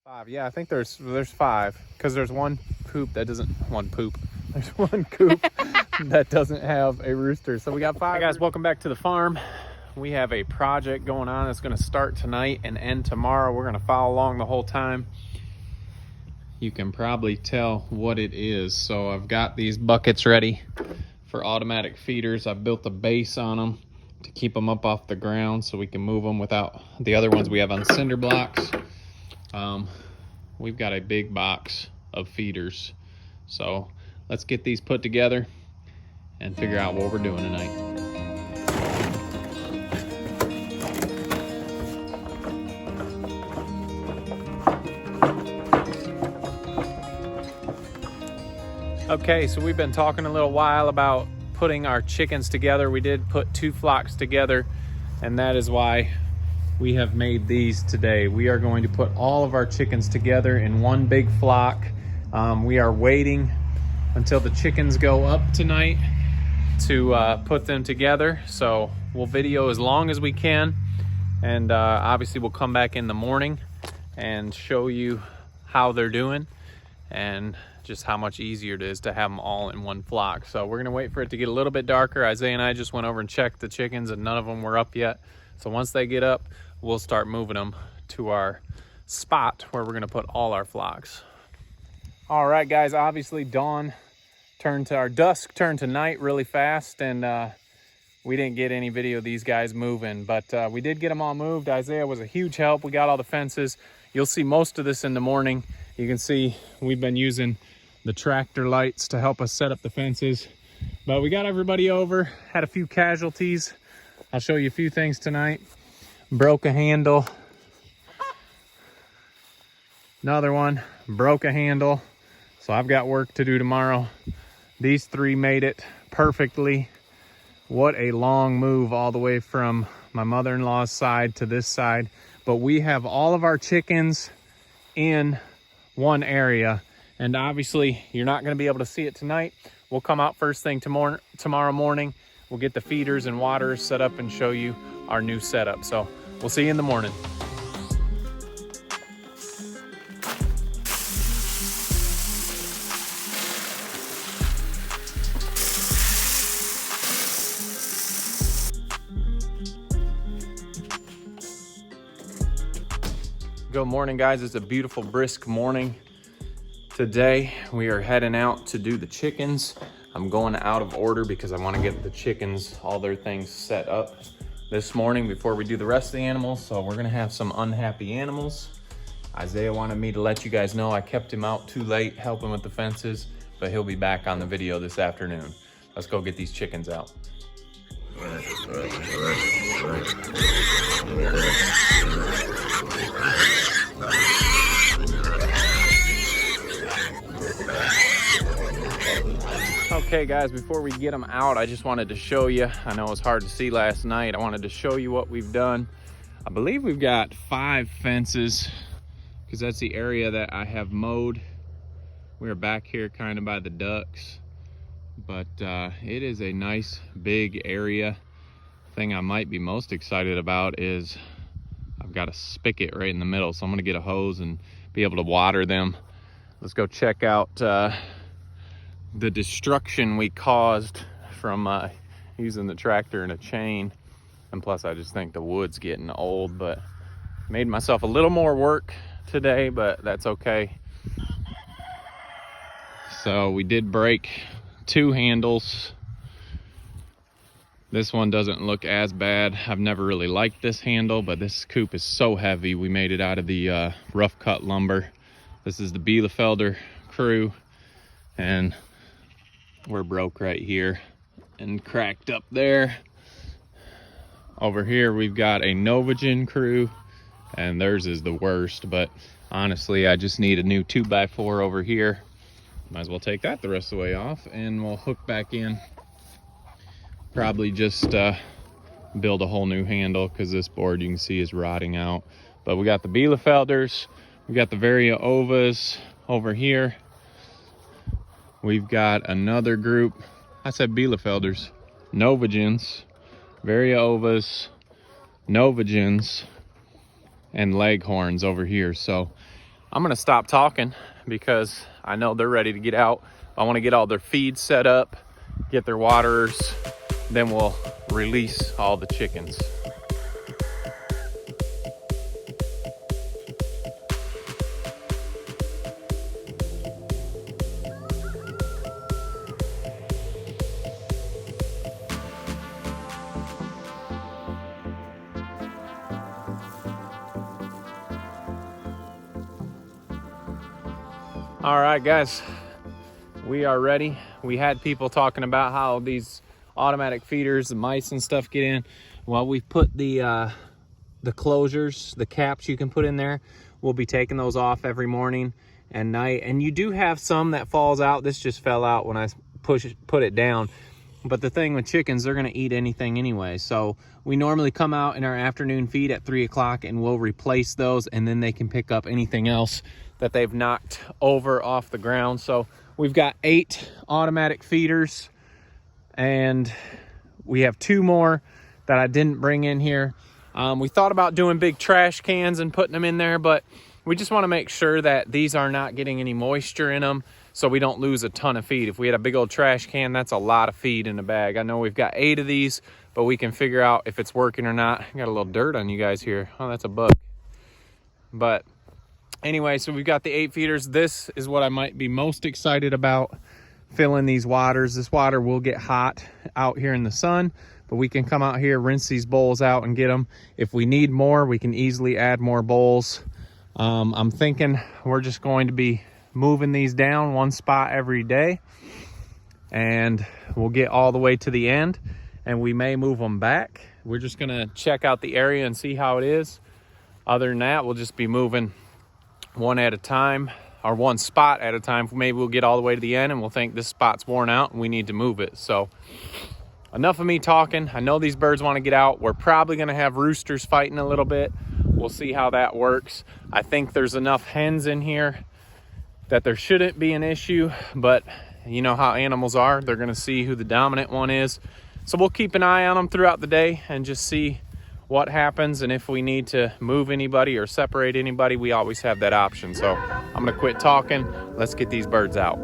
5. Yeah, I think there's 5 because there's one coop that doesn't There's one coop that doesn't have a rooster. So we got 5. Hey guys, welcome back to the farm. We have a project going on that's going to start tonight and end tomorrow. We're going to follow along the whole time. You can probably tell what it is. So I've got these buckets ready for automatic feeders. I've built a base on them to keep them up off the ground so we can move them without the other ones we have on cinder blocks. We've got a big box of feeders. So let's get these put together and figure out what we're doing tonight. Okay, so we've been talking a little while about putting our chickens together. We did put 2 flocks together, and that is why we have made these today. We are going to put all of our chickens together in one big flock. We are waiting until the chickens go up tonight to put them together. So we'll video as long as we can, and obviously we'll come back in the morning and show you how they're doing and just how much easier it is to have them all in one flock. So we're gonna wait for it to get a little bit darker. Isaiah and I just went over and checked the chickens and none of them were up yet. So once they get up, we'll start moving them to our spot where we're gonna put all our flocks. All right, guys, obviously dusk turned to night really fast, and we didn't get any video of these guys moving, but we did get them all moved. Isaiah was a huge help. We got all the fences. You'll see most of this in the morning. You can see we've been using the tractor lights to help us set up the fences, but we got everybody over, had a few casualties. I'll show you a few things tonight. Broke a handle. Another one, broke a handle. So I've got work to do tomorrow. These 3 made it perfectly. What a long move all the way from my mother-in-law's side to this side. But we have all of our chickens in one area, and obviously you're not going to be able to see it tonight. We'll come out first thing tomorrow morning. We'll get the feeders and waters set up and show you our new setup. So we'll see you in the morning. Good morning, guys. It's a beautiful, brisk morning. Today we are heading out to do the chickens. I'm going out of order because I want to get the chickens all their things set up this morning before we do the rest of the animals. So we're gonna have some unhappy animals. Isaiah wanted me to let you guys know I kept him out too late helping with the fences, but he'll be back on the video this afternoon. Let's go get these chickens out. Okay guys, before we get them out, I just wanted to show you, I know it was hard to see last night, I wanted to show you what we've done. I believe we've got 5 fences because that's the area that I have mowed. We're back here kind of by the ducks, but it is a nice big area. Thing I might be most excited about is I've got a spigot right in the middle, so I'm gonna get a hose and be able to water them. Let's go check out the destruction we caused from using the tractor and a chain. And plus I just think the wood's getting old, but made myself a little more work today, but that's okay. So we did break 2 handles. This one doesn't look as bad. I've never really liked this handle, but this coop is so heavy. We made it out of the rough cut lumber. This is the Bielefelder crew, and we're broke right here and cracked up there. Over here we've got a Novagen crew, and theirs is the worst, but honestly I just need a new 2x4 over here. Might as well take that the rest of the way off and we'll hook back in. Probably just build a whole new handle because this board you can see is rotting out. But we got the Bielefelders, we got the Varia Ovas over here. We've got another group, I said Bielefelders, Novagens, Varia Ovas, Novagens, and Leghorns over here. So I'm gonna stop talking because I know they're ready to get out. I want to get all their feed set up, get their waterers, then we'll release all the chickens. All right, guys, we are ready. We had people talking about how these automatic feeders, the mice and stuff get in. Well, we've put the closures, the caps you can put in there. We'll be taking those off every morning and night. And you do have some that falls out. This just fell out when I put it down. But the thing with chickens, they're gonna eat anything anyway. So we normally come out in our afternoon feed at 3 o'clock and we'll replace those, and then they can pick up anything else that they've knocked over off the ground. So we've got 8 automatic feeders, and we have 2 more that I didn't bring in here. We thought about doing big trash cans and putting them in there, but we just want to make sure that these are not getting any moisture in them so we don't lose a ton of feed. If we had a big old trash can, that's a lot of feed in a bag. I know we've got 8 of these, but we can figure out if it's working or not. I got a little dirt on you guys here. Oh, that's a bug. But anyway, so we've got the 8 feeders. This is what I might be most excited about, filling these waters. This water will get hot out here in the sun, but we can come out here, rinse these bowls out and get them. If we need more, we can easily add more bowls. I'm thinking we're just going to be moving these down one spot every day, and we'll get all the way to the end, and we may move them back. We're just gonna check out the area and see how it is. Other than that, we'll just be moving one at a time, or one spot at a time. Maybe we'll get all the way to the end and we'll think this spot's worn out and we need to move it. So enough of me talking. I know these birds want to get out. We're probably going to have roosters fighting a little bit. We'll see how that works. I think there's enough hens in here that there shouldn't be an issue, but you know how animals are. They're going to see who the dominant one is. So we'll keep an eye on them throughout the day and just see what happens, and if we need to move anybody or separate anybody, we always have that option. So I'm gonna quit talking. Let's get these birds out.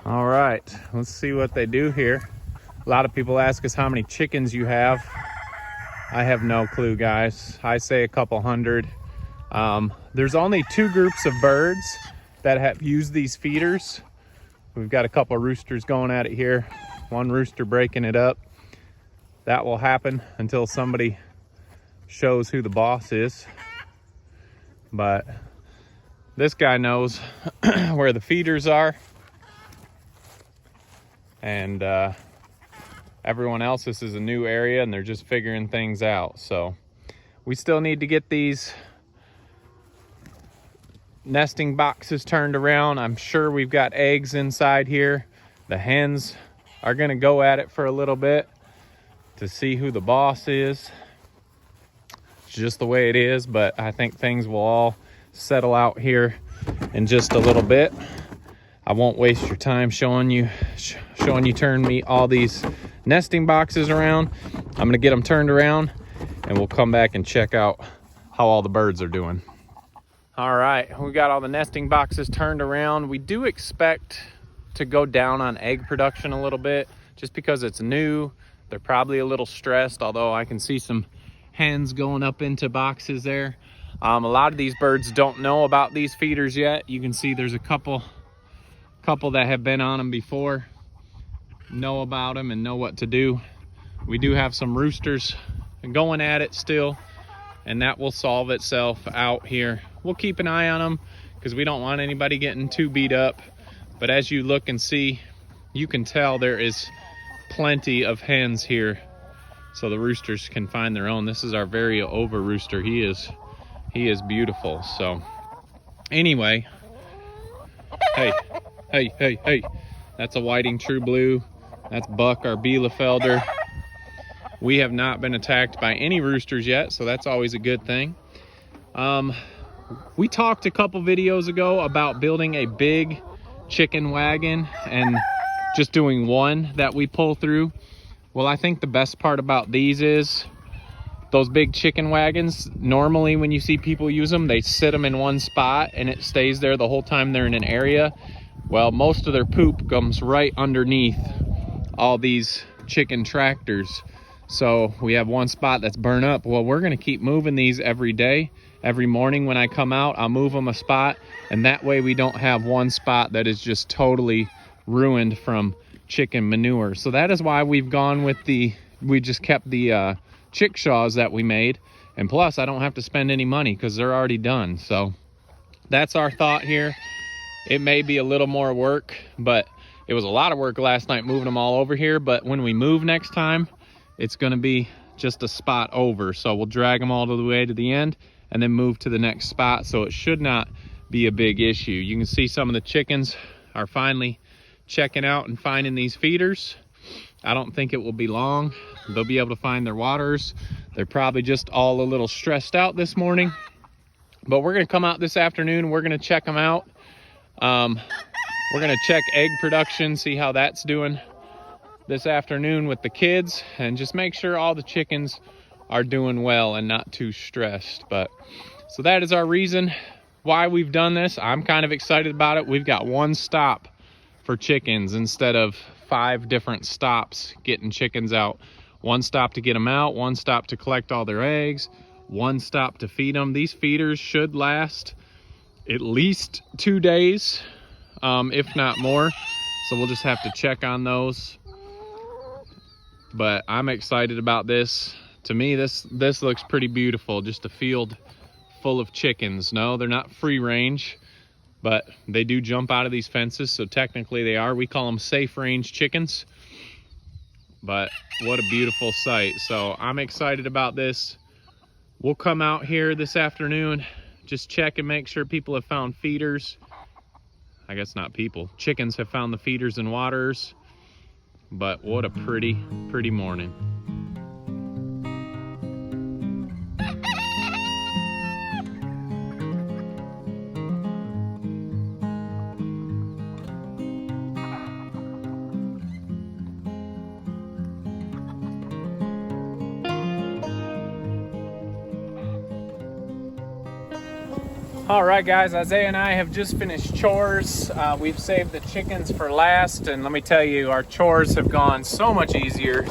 All right, let's see what they do here. A lot of people ask us how many chickens you have. I have no clue, guys. I say a couple hundred. There's only 2 groups of birds that have used these feeders. We've got a couple roosters going at it here. One rooster breaking it up. That will happen until somebody shows who the boss is. But this guy knows where the feeders are. And everyone else, this is a new area and they're just figuring things out. So we still need to get these nesting boxes turned around. I'm sure we've got eggs inside here. The hens are gonna go at it for a little bit to see who the boss is. It's just the way it is, but I think things will all settle out here in just a little bit. I won't waste your time showing you turn me all these nesting boxes around. I'm gonna get them turned around and we'll come back and check out how all the birds are doing. All right, we got all the nesting boxes turned around. We do expect to go down on egg production a little bit just because it's new. They're probably a little stressed, although I can see some hens going up into boxes there. A lot of these birds don't know about these feeders yet. You can see there's a couple that have been on them before. know about them and know what to do. We do have some roosters going at it still, and that will solve itself out here. We'll keep an eye on them because we don't want anybody getting too beat up. But as you look and see, you can tell there is plenty of hens here, so the roosters can find their own. This is our very over rooster. He is beautiful. So anyway, hey, that's a whiting true blue. That's Buck, our Bielefelder. We have not been attacked by any roosters yet, so that's always a good thing. We talked a couple videos ago about building a big chicken wagon and just doing one that we pull through. Well, I think the best part about these is those big chicken wagons, normally when you see people use them, they sit them in one spot and it stays there the whole time they're in an area. Well, most of their poop comes right underneath all these chicken tractors. So we have one spot that's burnt up. Well, we're gonna keep moving these every day. Every morning when I come out, I'll move them a spot, and that way we don't have one spot that is just totally ruined from chicken manure. So that is why we've gone with we just kept the chickshaws that we made, and plus I don't have to spend any money because they're already done. So that's our thought here. It may be a little more work, but it was a lot of work last night moving them all over here. But when we move next time, it's going to be just a spot over. So we'll drag them all the way to the end and then move to the next spot. So it should not be a big issue. You can see some of the chickens are finally checking out and finding these feeders. I don't think it will be long. They'll be able to find their waters. They're probably just all a little stressed out this morning. But we're going to come out this afternoon. We're going to check them out. We're going to check egg production, see how that's doing this afternoon with the kids, and just make sure all the chickens are doing well and not too stressed. But so that is our reason why we've done this. I'm kind of excited about it. We've got one stop for chickens instead of 5 different stops getting chickens out. One stop to get them out, one stop to collect all their eggs, one stop to feed them. These feeders should last at least 2 days, if not more. So we'll just have to check on those. But I'm excited about this. To me, this looks pretty beautiful. Just a field full of chickens. No, they're not free range, but they do jump out of these fences, so technically they are. We call them safe range chickens. But what a beautiful sight. So I'm excited about this. We'll come out here this afternoon, just check and make sure people have found feeders. I guess not people. Chickens have found the feeders and waters. But what a pretty morning. All right, guys, Isaiah and I have just finished chores. We've saved the chickens for last, and let me tell you, our chores have gone so much easier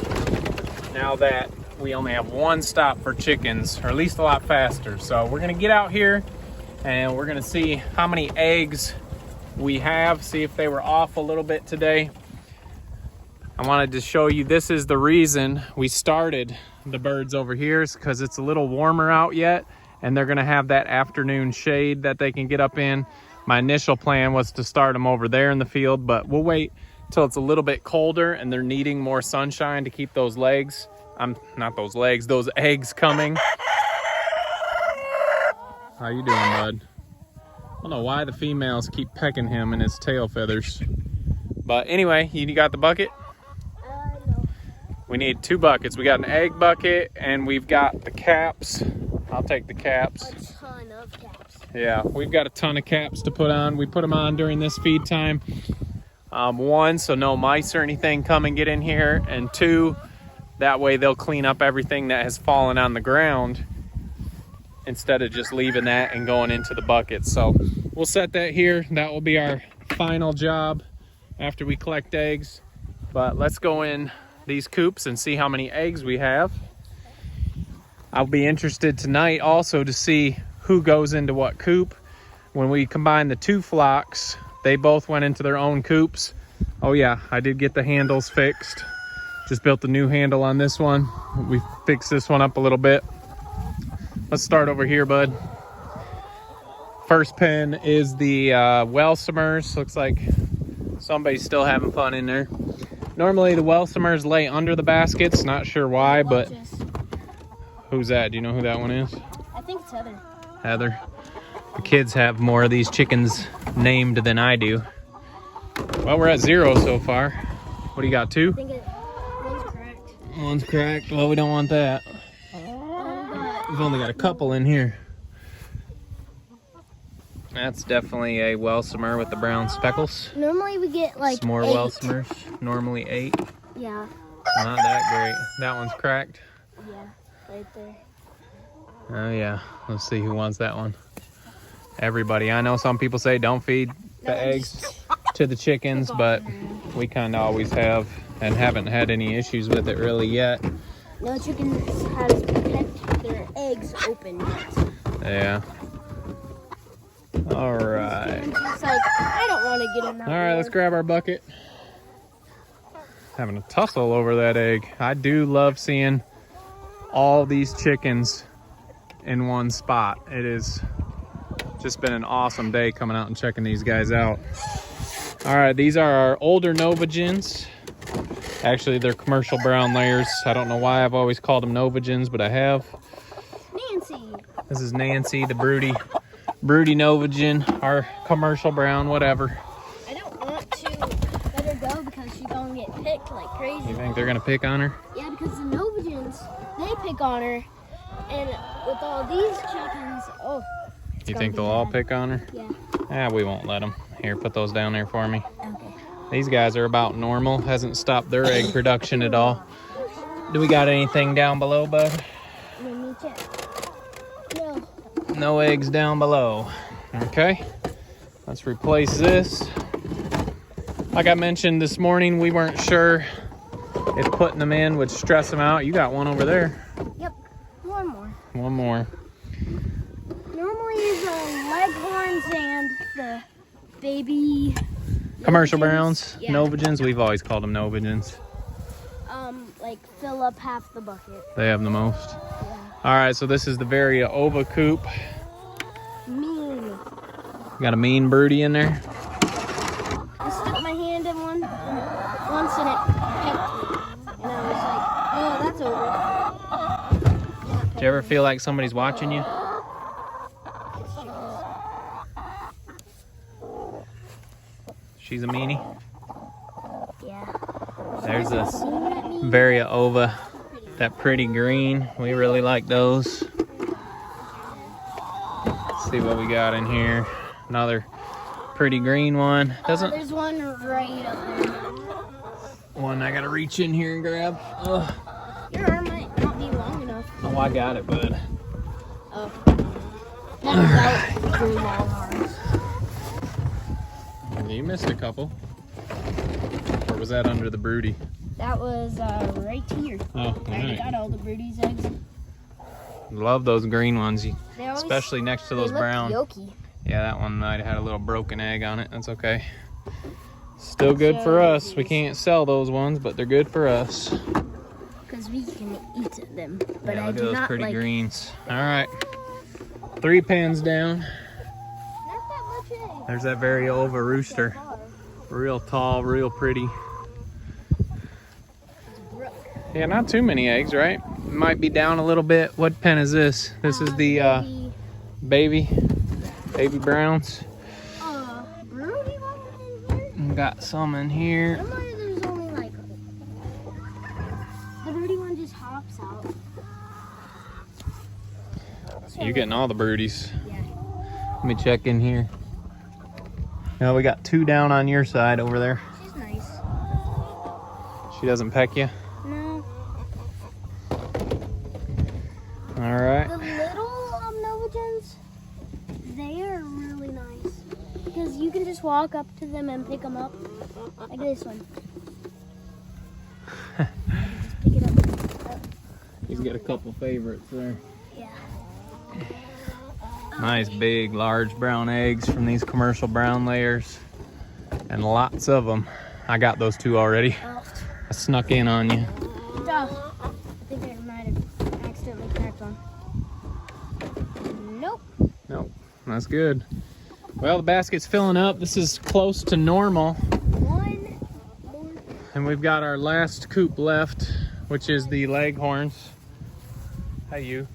now that we only have one stop for chickens, or at least a lot faster. So we're gonna get out here and we're gonna see how many eggs we have, see if they were off a little bit today. I wanted to show you, this is the reason we started the birds over here, is because it's a little warmer out yet, and they're gonna have that afternoon shade that they can get up in. My initial plan was to start them over there in the field, but we'll wait till it's a little bit colder and they're needing more sunshine to keep those those eggs coming. How you doing, bud? I don't know why the females keep pecking him in his tail feathers. But anyway, you got the bucket? No. We need 2 buckets. We got an egg bucket and we've got the caps. I'll take the caps. A ton of caps. Yeah, we've got a ton of caps to put on. We put them on during this feed time. 1, so no mice or anything come and get in here. And 2, that way they'll clean up everything that has fallen on the ground instead of just leaving that and going into the bucket. So we'll set that here. That will be our final job after we collect eggs. But let's go in these coops and see how many eggs we have. I'll be interested tonight also to see who goes into what coop. When we combine the 2 flocks, they both went into their own coops. Oh yeah, I did get the handles fixed. Just built a new handle on this one. We fixed this one up a little bit. Let's start over here, bud. First pen is the Welsumers. Looks like somebody's still having fun in there. Normally the Welsumers lay under the baskets. Not sure why, but who's that? Do you know who that one is? I think it's Heather. Heather. The kids have more of these chickens named than I do. Well, we're at 0 so far. What do you got, 2? I think one's cracked. One's cracked. Well, we don't want that. We've only got a couple in here. That's definitely a Welsumer with the brown speckles. Normally we get like Some more 8. Welsumers. Normally 8. Yeah. Not that great. That one's cracked. Yeah, right there. Oh yeah. Let's see who wants that one. Everybody. I know some people say don't feed the eggs to the chickens, but we kind of always have and haven't had any issues with it really yet. No chickens has kept their eggs open yet. Yeah. All right. It's like, I don't want to get in that. All right, let's grab our bucket. Having a tussle over that egg. I do love seeing all these chickens in one spot. It is just been an awesome day coming out and checking these guys out. All right, these are our older Novagens. Actually, they're commercial brown layers. I don't know why I've always called them Novagens, but I have. Nancy. This is Nancy, the broody Novagen, our commercial brown, whatever. I don't want to let her go because she's going to get picked like crazy. You think they're gonna pick on her? Yeah, because the Novagens, they pick on her. And with all these chickens, oh. You think they'll all pick on her? Yeah. We won't let them. Here, put those down there for me. Okay. These guys are about normal. Hasn't stopped their egg production at all. Do we got anything down below, bud? Let me check. No. No eggs down below. Okay. Let's replace this. Like I mentioned this morning, we weren't sure if putting them in would stress them out. You got one over there. Yep. One more. One more. Normally the leghorns and the baby Commercial Novagens, browns, yeah. Novagens. We've always called them Novagens. like fill up half the bucket. They have the most. Yeah. All right, so this is the Varia Ova coop. Mean. Got a mean broody in there. I stuck my hand in one once and it pecked me. And I was like, oh, that's over. Do you ever feel like somebody's watching you? She's a meanie. Yeah. There's this Varia Ova, that pretty green. We really like those. Let's see what we got in here. Another pretty green one. Doesn't There's one right up there. one I gotta reach in here and grab. Oh, Your arm might not be long enough. I got it, bud. Oh. Not without your long arms. You missed a couple. Or was that under the broody? That was right here. Oh, I already alright. got all the broodies eggs. Love those green ones, They always, especially next to they those look brown. yolky. Yeah, that one might have had a little broken egg on it. That's okay. Still good for us. We can't sell those ones, but they're good for us. Because we can eat them. But Yeah, I look at do those not pretty like greens. All right, 3 pens down. Not that much egg. There's that Varia Ova rooster. Real tall, real pretty. Yeah, not too many eggs, right? Might be down a little bit. What pen is this? This is the baby browns. Broody one in here? Got some in here. Normally there's only like... The broody one just hops out. You're getting all the broodies. Yeah. Let me check in here. Now we got 2 down on your side over there. She's nice. She doesn't peck you? No. All right. The little Novagens, they are really nice. Because you can just walk up to them and pick them up. Like this one. Just pick it up. He's got a couple favorites there. Yeah. Nice big large brown eggs from these commercial brown layers, and lots of them. I got those two already. Oh, I snuck in on you. duh. I think I might have accidentally cracked one. Nope. Nope, that's good. Well, the basket's filling up. This is close to normal. One more. And we've got our last coop left, which is the leghorns. Hey, you.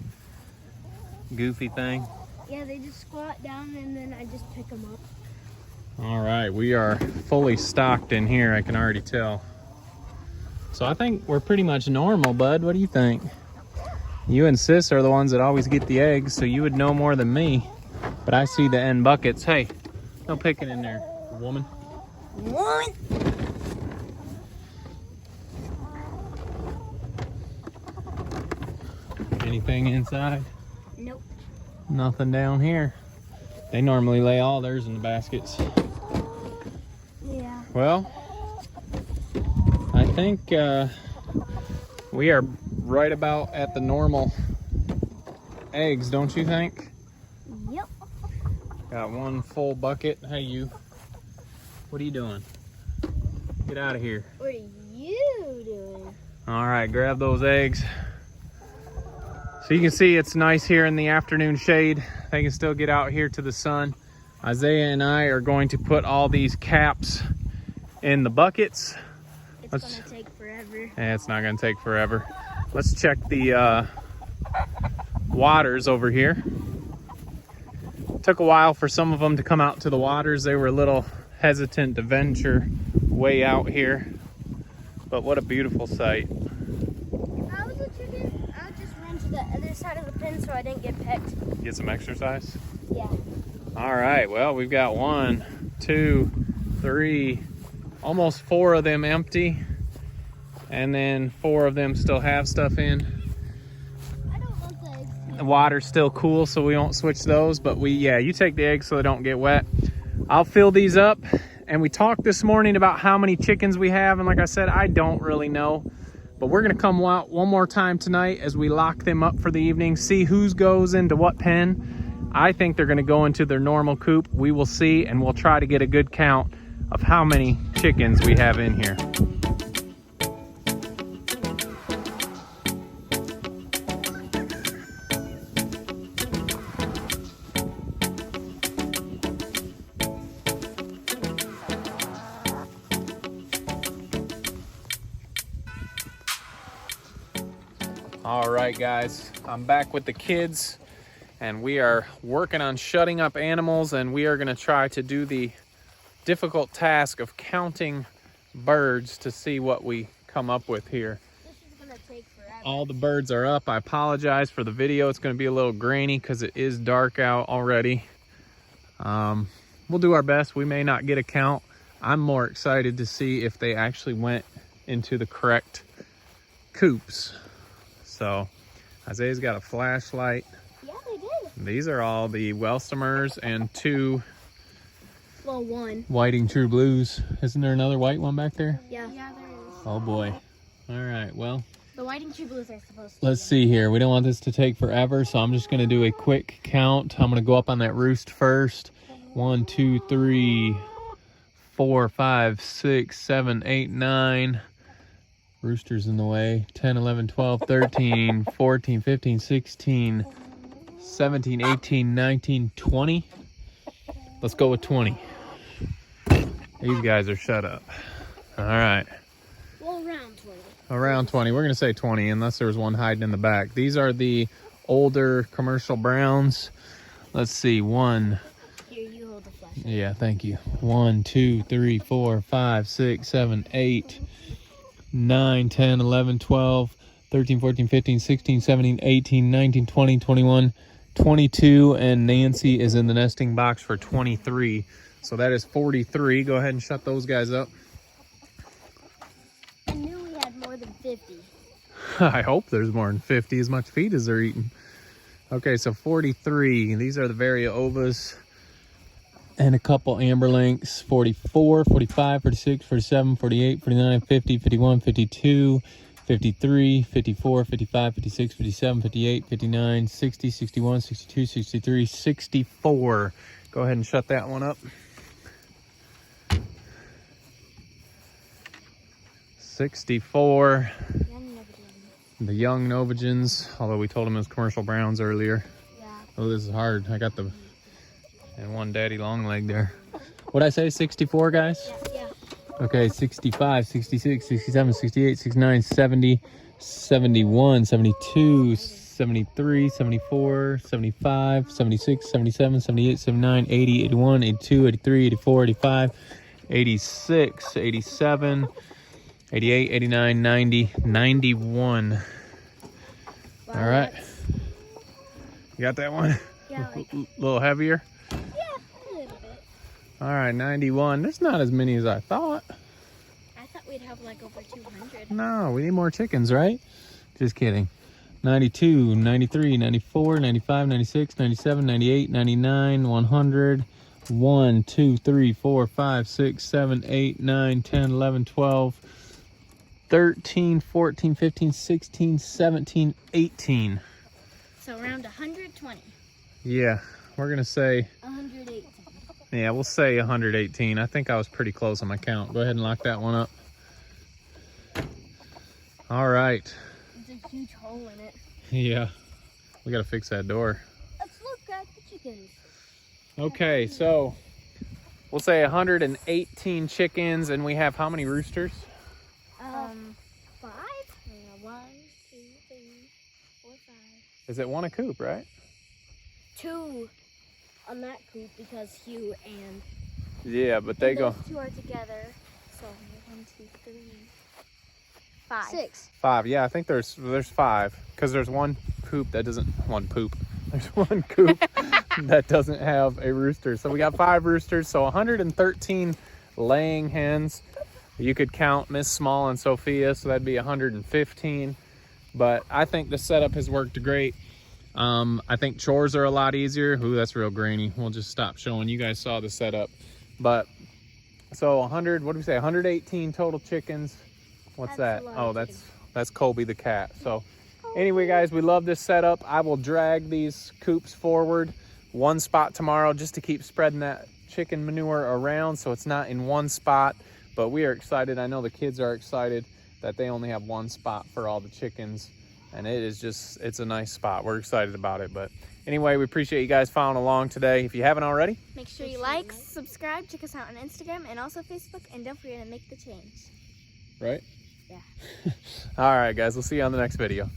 Goofy thing. Yeah, they just squat down and then I just pick them up. All right, we are fully stocked in here, I can already tell. So I think we're pretty much normal, bud. What do you think? You and Sis are the ones that always get the eggs, so you would know more than me. But I see the end buckets. Hey, no picking in there, woman. One. Anything inside? Nope. Nothing down here. They normally lay all theirs in the baskets. Yeah. Well, I think we are right about at the normal eggs, don't you think? Yep. Got one full bucket. Hey, you. What are you doing? Get out of here. What are you doing? All right, grab those eggs. So you can see it's nice here in the afternoon shade. They can still get out here to the sun. Isaiah and I are going to put all these caps in the buckets. It's gonna take forever. It's not gonna take forever. Let's check the waters over here. Took a while for some of them to come out to the waters. They were a little hesitant to venture way out here. But what a beautiful sight. I was a chicken. I just ran to the other side of the pen so I didn't get pecked. Get some exercise? Yeah. All right, well, we've got 1, 2, 3, almost 4 of them empty. And then 4 of them still have stuff in. I don't want the eggs. The water's still cool, so we won't switch those. But you take the eggs so they don't get wet. I'll fill these up. And we talked this morning about how many chickens we have. And like I said, I don't really know. But we're gonna come out one more time tonight as we lock them up for the evening, see who goes into what pen. I think they're gonna go into their normal coop. We will see, and we'll try to get a good count of how many chickens we have in here. All right, guys, I'm back with the kids and we are working on shutting up animals, and we are going to try to do the difficult task of counting birds to see what we come up with here. This is gonna take forever. All the birds are up. I apologize for the video. It's going to be a little grainy because it is dark out already. We'll do our best. We may not get a count. I'm more excited to see if they actually went into the correct coops. So Isaiah's got a flashlight. Yeah, they did. These are all the Welsomers and 2 Well, one. Whiting True Blues. Isn't there another white one back there? Yeah. Yeah, there is. Oh boy. All right, well, The Whiting True Blues are supposed to. let's see here. We don't want this to take forever, so I'm just gonna do a quick count. I'm gonna go up on that roost first. 1, 2, 3, 4, 5, 6, 7, 8, 9. Rooster's in the way. 10, 11, 12, 13, 14, 15, 16, 17, 18, 19, 20. Let's go with 20. These guys are shut up. All right. Well, around 20. Around 20. We're going to say 20 unless there's one hiding in the back. These are the older commercial browns. Let's see. 1. Here, you hold the flashlight. Yeah, thank you. 1, 2, 3, 4, 5, 6, 7, 8, 9, 10, 11, 12, 13, 14, 15, 16, 17, 18, 19, 20, 21, 22, and Nancy is in the nesting box for 23. So that is 43. Go ahead and shut those guys up. I knew we had more than 50. I hope there's more than 50, as much feed as they're eating. Okay, so 43. These are the Variovas and a couple Amber Links. 44, 45, 46, 47, 48, 49, 50, 51, 52, 53, 54, 55, 56, 57, 58, 59, 60, 61, 62, 63, 64. Go ahead and shut that one up. 64. Young Novagen. The young Novagens, although we told them it was commercial browns earlier. Yeah. Oh, this is hard. I got the and one daddy long leg there. What'd I say? 64, guys? Yeah. Okay, 65, 66, 67, 68, 69, 70, 71, 72, 73, 74, 75, 76, 77, 78, 79, 80, 81, 82, 83, 84, 85, 86, 87, 88, 89, 90, 91. Wow, All right. that's- You got that one? Yeah, like, A little heavier? yeah, a little bit. All right, 91. There's not as many as I thought. I thought we'd have like over 200. No, we need more chickens, right? Just kidding. 92, 93, 94, 95, 96, 97, 98, 99, 100. 1, 2, 3, 4, 5, 6, 7, 8, 9, 10, 11, 12, 13, 14, 15, 16, 17, 18. So around 120. Yeah, we're going to say, 118. yeah, we'll say 118. I think I was pretty close on my count. Go ahead and lock that one up. All right. There's a huge hole in it. Yeah, we got to fix that door. Let's look at the chickens. Okay, so we'll say 118 chickens, and we have how many roosters? 5? Yeah, 1, 2, 3, 4, 5. Is it one a coop, right? 2 on that coop because Hugh and Yeah, but they go those 2 are together. So 1, 2, 3, 5. 6. 5. Yeah, I think there's 5 because there's one coop that doesn't There's one coop that doesn't have a rooster. So we got 5 roosters. So 113 laying hens. You could count Miss Small and Sophia, so that'd be 115. But I think the setup has worked great. I think chores are a lot easier. Ooh, that's real grainy. We'll just stop showing. You guys saw the setup. But so 100, what do we say? 118 total chickens. What's That's that? a lot Oh, of that's Colby the cat. So anyway, guys, we love this setup. I will drag these coops forward one spot tomorrow just to keep spreading that chicken manure around so it's not in one spot. But we are excited. I know the kids are excited that they only have one spot for all the chickens. And it is just, it's a nice spot. We're excited about it. But anyway, we appreciate you guys following along today. If you haven't already, Make sure you like, subscribe, check us out on Instagram and also Facebook, and don't forget to make the change. right? Yeah. All right, guys, we'll see you on the next video.